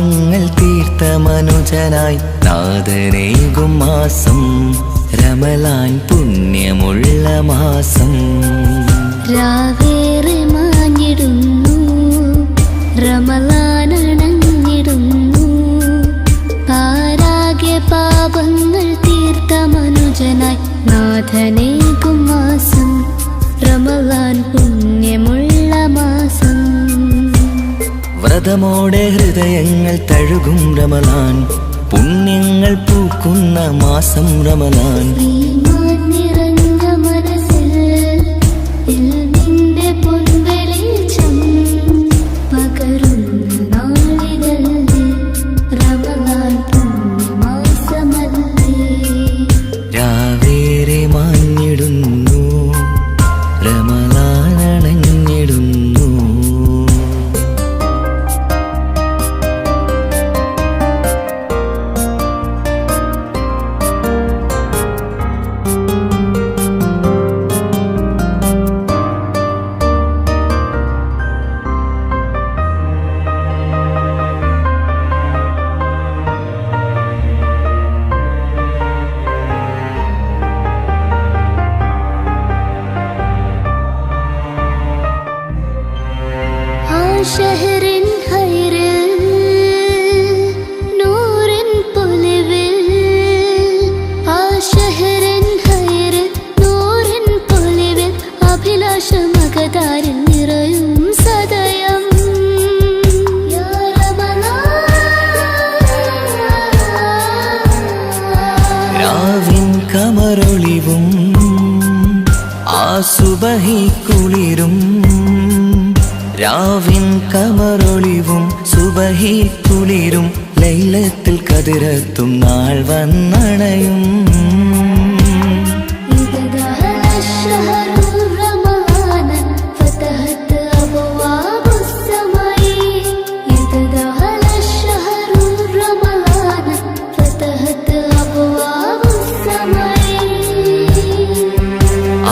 പാപങ്ങൾ തീർത്ത മനുജനായി നാഥനേകും മാസം റമളാൻ പുണ്യമുള്ള മാസം. രാവേറെ മാഞ്ഞിടുന്നു റമളാൻ അണഞ്ഞിടുന്നു. പാരാകെ പാപങ്ങൾ തീർത്ത മനുജനായി നാഥനേകും മാസം റമളാൻ പുണ്യമുള്ള മാസം. വ്രതമോടെ ഹൃദയങ്ങൾ തഴുകും റമളാൻ പുണ്യങ്ങൾ പൂക്കുന്ന മാസം റമളാൻ. രാവേറെ മാഞ്ഞിടുന്നു റമളാൻ അണഞ്ഞിടുന്നു. ഷഹറിൻ ഹൈറിൽ നൂറിൻ പൊലിവിൽ ആ ഷഹറിൻ ഹൈറിൽ നൂറിൻ പൊലിവിൽ അഭിലാഷമകതാരിൽ നിറയും സദയം. രാവിൻ കമറൊളിവും ആ സുബഹി കുളിരും. രാവിൻ കമറൊളിവും സുബഹി കുളിരും ലൈലത്തുൽ ഖദ്റെത്തും നാൾ വന്നണയും.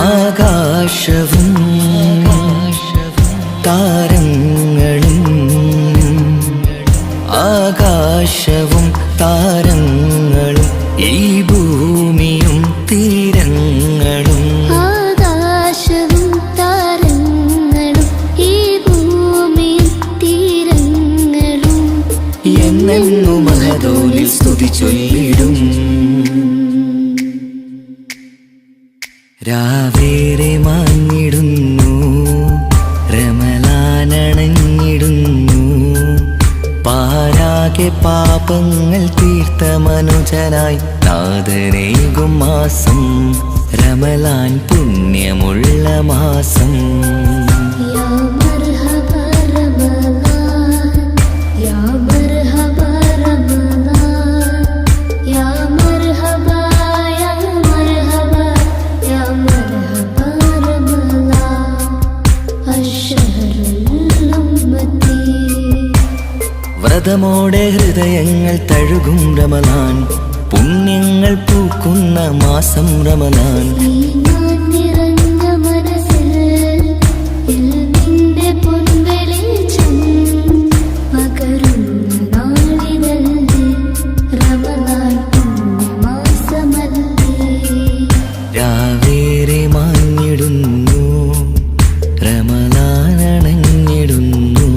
ആകാശവും താരങ്ങളും ആകാശവും താരങ്ങളും ഈ ഭൂമിയും തീരങ്ങളും. ആകാശവും താരങ്ങളും ഈ ഭൂമിയും തീരങ്ങളും എന്നെന്നു മഹദോനിൽ സ്തുതി ചൊല്ലിടും. രാവേറെ മാഞ്ഞിടുന്നു റമളാൻ അണഞ്ഞിടുന്നു. പാരാകെ പാപങ്ങൾ തീർത്ത മനുജനായി നാഥനേകും മാസം റമളാൻ പുണ്യമുള്ള മാസം. വ്രതമോടെ ഹൃദയങ്ങൾ തഴുകും റമളാൻ പുണ്യങ്ങൾ പൂക്കുന്ന മാസം റമളാൻ. രാവേറെ മാഞ്ഞിടുന്നു റമളാൻ അണഞ്ഞിടുന്നു.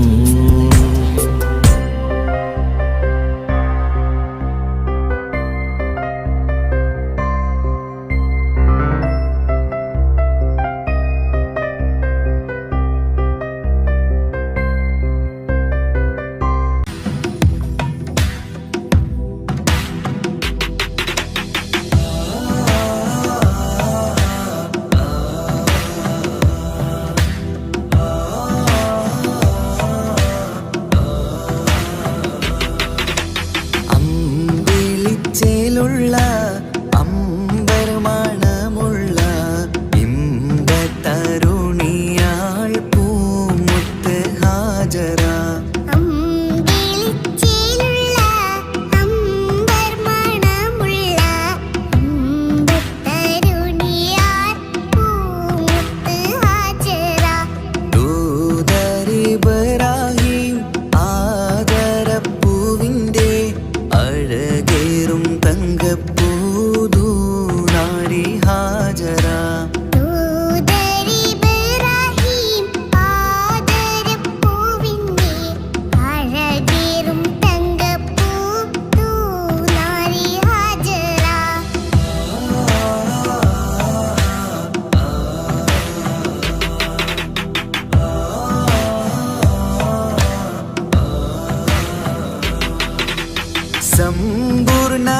സമ്പൂർണ്ണ